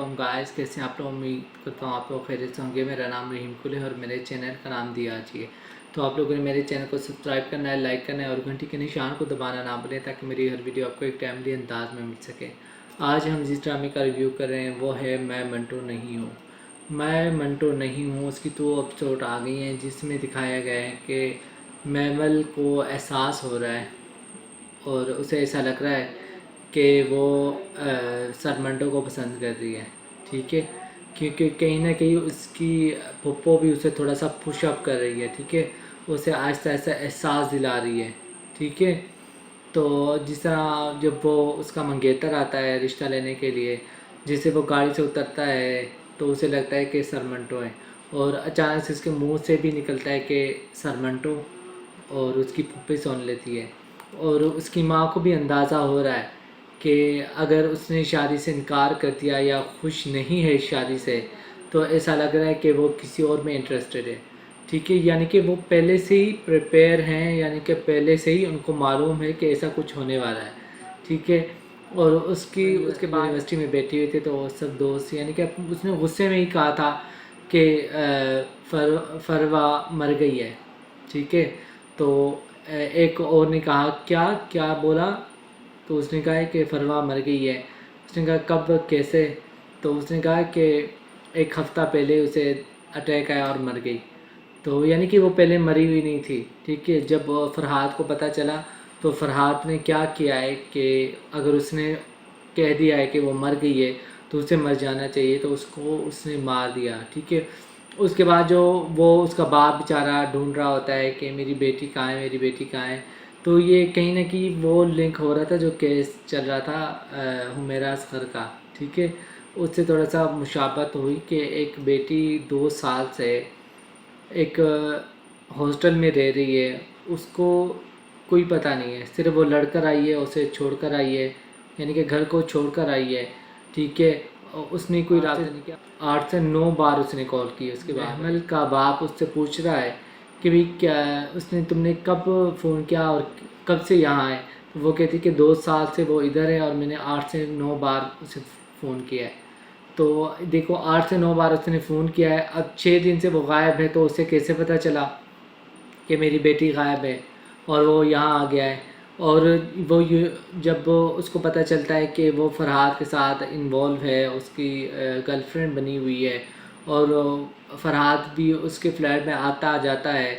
वालेकुम गाइस, कैसे हैं आप लोग। उम्मीद करता हूँ आप लोग खैरियत से होंगे। मेरा नाम रहीम कुल है और मेरे चैनल का नाम दिया जी है। तो आप लोगों ने मेरे चैनल को सब्सक्राइब करना है, लाइक करना है और घंटी के निशान को दबाना ना भूलें ताकि मेरी हर वीडियो आपको एक टाइमली अंदाज में मिल सके। आज हम जिस ड्रामे का रिव्यू कर रहे हैं वो है मैं मंटो नहीं हूँ। मैं मंटो नहीं हूँ उसकी 2 एपिसोड आ गई हैं जिसमें दिखाया गया है कि मैमल को एहसास हो रहा है और उसे ऐसा लग रहा है कि वो सरमंडो को पसंद कर रही है। ठीक है, क्योंकि कहीं ना कहीं उसकी पप्पो भी उसे थोड़ा सा पुशअप कर रही है। ठीक है, उसे आहिस्ता आहिस्ता एहसास दिला रही है। ठीक है, तो जिस तरह जब वो उसका मंगेतर आता है रिश्ता लेने के लिए, जिसे वो गाड़ी से उतरता है तो उसे लगता है कि सरमंटो है और अचानक से उसके मुंह से भी निकलता है कि सरमंटो और उसकी पुप्पी सुन लेती है। और उसकी माँ को भी अंदाज़ा हो रहा है कि अगर उसने शादी से इनकार कर दिया या खुश नहीं है इस शादी से तो ऐसा लग रहा है कि वो किसी और में इंटरेस्टेड है। ठीक है, यानी कि वो पहले से ही प्रिपेयर हैं, यानी कि पहले से ही उनको मालूम है कि ऐसा कुछ होने वाला है। ठीक है, और उसके बाद यूनिवर्सिटी में बैठी हुई थी तो सब दोस्त, यानी कि उसने गुस्से में ही कहा था कि फरवा मर गई है। ठीक है, तो एक और ने कहा क्या क्या बोला, तो उसने कहा कि फरवा मर गई है। उसने कहा कब कैसे, तो उसने कहा कि 1 हफ़्ता पहले उसे अटैक आया और मर गई। तो यानी कि वो पहले मरी हुई नहीं थी। ठीक है, जब फरहाद को पता चला तो फरहाद ने क्या किया है कि अगर उसने कह दिया है कि वो मर गई है तो उसे मर जाना चाहिए, तो उसको उसने मार दिया। ठीक है, उसके बाद जो वो उसका बाप बेचारा ढूंढ रहा होता है कि मेरी बेटी कहाँ है, मेरी बेटी कहाँ है। तो ये कहीं ना कहीं वो लिंक हो रहा था जो केस चल रहा था हुमैरा असगर का। ठीक है, उससे थोड़ा सा मुशाबत हुई कि एक बेटी 2 साल से एक हॉस्टल में रह रही है, उसको कोई पता नहीं है, सिर्फ वो लड़कर आई है, उसे छोड़कर आई है, यानी कि घर को छोड़कर आई है। ठीक है, उसने कोई रात नहीं किया, 8 से 9 बार उसने कॉल की। उसके बाद महमल का बाप उससे पूछ रहा है कि भाई क्या उसने तुमने कब फ़ोन किया और कब से यहाँ है। तो वो कहती कि 2 साल से वो इधर है और मैंने 8 से 9 बार उसे फ़ोन किया है। तो देखो 8 से 9 बार उसने फ़ोन किया है, अब 6 दिन से वो गायब है, तो उसे कैसे पता चला कि मेरी बेटी गायब है और वो यहाँ आ गया है। और वो जब वो उसको पता चलता है कि वो फरहाद के साथ इन्वॉल्व है, उसकी गर्लफ्रेंड बनी हुई है और फरहाद भी उसके फ्लैट में आता जाता है,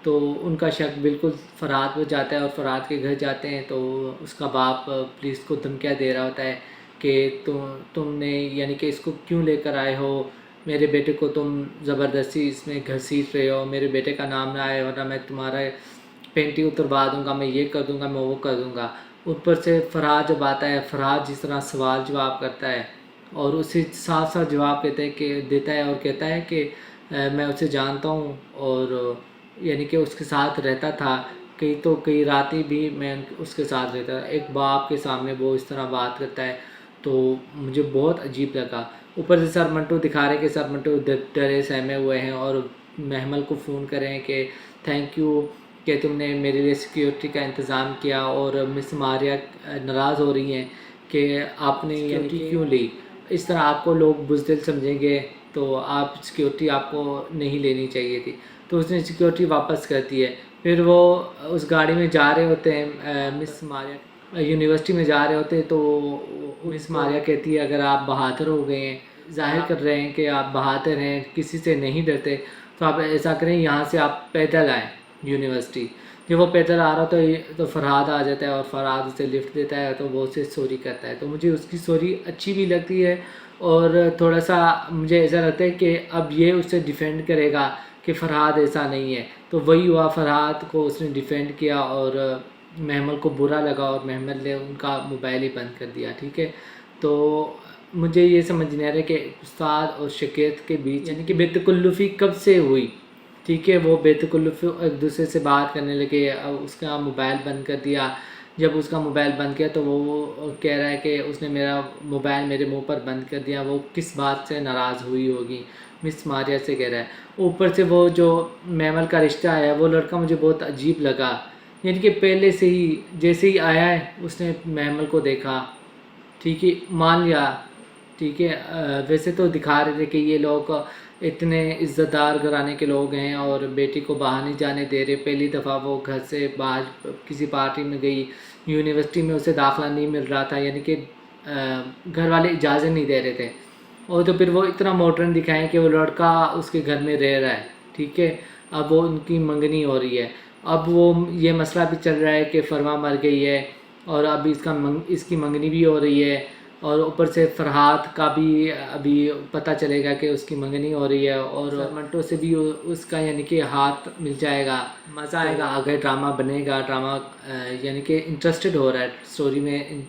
तो उनका शक बिल्कुल फरहाद पर जाता है और फरहाद के घर जाते हैं। तो उसका बाप पुलिस को धमकियाँ दे रहा होता है कि तुमने यानी कि इसको क्यों लेकर आए हो, मेरे बेटे को तुम ज़बरदस्ती इसमें घसीट रहे हो, मेरे बेटे का नाम ना आए वरना मैं तुम्हारा पेंटिंग उतरवा दूंगा, मैं ये कर दूंगा, मैं वो कर दूंगा। ऊपर से फरहाद जब आता है, फरहाद जिस तरह सवाल जवाब करता है और उसे साफ साफ जवाब देता है और कहता है कि मैं उसे जानता हूँ और यानी कि उसके साथ रहता था, कई रातें भी मैं उसके साथ रहता था। एक बाप के सामने वो इस तरह बात करता है, तो मुझे बहुत अजीब लगा। ऊपर से सर मंटो दिखा रहे कि सर मंटो डरे सहमे हुए हैं और महमल को फ़ोन करें कि थैंक यू कि तुमने मेरे लिए सिक्योरिटी का इंतज़ाम किया, और मिस मारिया नाराज़ हो रही हैं कि आपने सिक्योरिटी क्यों ली, इस तरह आपको लोग बुज़दिल समझेंगे, तो आप सिक्योरिटी आपको नहीं लेनी चाहिए थी। तो उसने सिक्योरिटी वापस कर दी है। फिर वो उस गाड़ी में जा रहे होते हैं, मिस मारिया यूनिवर्सिटी में जा रहे होते हैं, तो मिस मारिया कहती है अगर आप बहादुर हो गए हैं, ज़ाहिर कर रहे हैं कि आप बहादुर हैं, किसी से नहीं डरते, तो आप ऐसा करें यहाँ से आप पैदल आएँ यूनिवर्सिटी। जब वो पैदल आ रहा तो फरहाद आ जाता है और फरहाद उसे लिफ्ट देता है, तो वो उसे सॉरी करता है। तो मुझे उसकी सॉरी अच्छी भी लगती है और थोड़ा सा मुझे ऐसा लगता है कि अब ये उसे डिफेंड करेगा कि फरहाद ऐसा नहीं है। तो वही हुआ, फरहाद को उसने डिफेंड किया और महमल को बुरा लगा और महमल ने उनका मोबाइल ही बंद कर दिया। ठीक है, तो मुझे ये समझ नहीं आ रहा कि उस्ताद और शिकायत के बीच यानी कि बेतकल्लुफ़ी कब से हुई। ठीक है, वो बेतकल्लुफ़ी एक दूसरे से बात करने लगे, उसका मोबाइल बंद कर दिया। जब उसका मोबाइल बंद किया तो वो कह रहा है कि उसने मेरा मोबाइल मेरे मुंह पर बंद कर दिया, वो किस बात से नाराज़ हुई होगी, मिस मारिया से कह रहा है। ऊपर से वो जो मैमल का रिश्ता आया वो लड़का मुझे बहुत अजीब लगा, यानी कि पहले से ही जैसे ही आया है उसने महमल को देखा, ठीक है मान लिया, ठीक है। वैसे तो दिखा रहे थे कि ये लोग इतने इज़्ज़तदार घराने के लोग हैं और बेटी को बाहर नहीं जाने दे रहे। पहली दफ़ा वो घर से बाहर किसी पार्टी में गई, यूनिवर्सिटी में उसे दाखिला नहीं मिल रहा था, यानी कि घर वाले इजाज़त नहीं दे रहे थे। और तो फिर वो इतना मॉडर्न दिखाएं कि वो लड़का उसके घर में रह रहा है, ठीक है। अब वो उनकी मंगनी हो रही है। अब वो ये मसला भी चल रहा है कि फरमा मर गई है और अब इसकी मंगनी भी हो रही है, और ऊपर से फरहाद का भी अभी पता चलेगा कि उसकी मंगनी हो रही है, और मंटो से भी उसका यानी कि हाथ मिल जाएगा। मज़ा आएगा, आगे ड्रामा बनेगा। ड्रामा यानी कि इंटरेस्टेड हो रहा है स्टोरी में,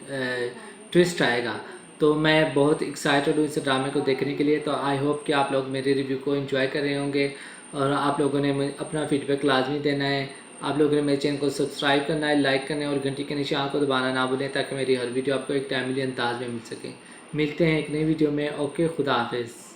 ट्विस्ट आएगा। तो मैं बहुत एक्साइटेड हूँ इस ड्रामे को देखने के लिए। तो आई होप कि आप लोग मेरे रिव्यू को एंजॉय कर रहे होंगे और आप लोगों ने अपना फीडबैक लाजमी देना है। आप लोगों ने मेरे चैनल को सब्सक्राइब करना है, लाइक करना है और घंटी के निशान को दबाना ना भूलें, ताकि मेरी हर वीडियो आपको एक टाइमली अंदाज में मिल सके। मिलते हैं एक नई वीडियो में। ओके, खुदा हाफिज़।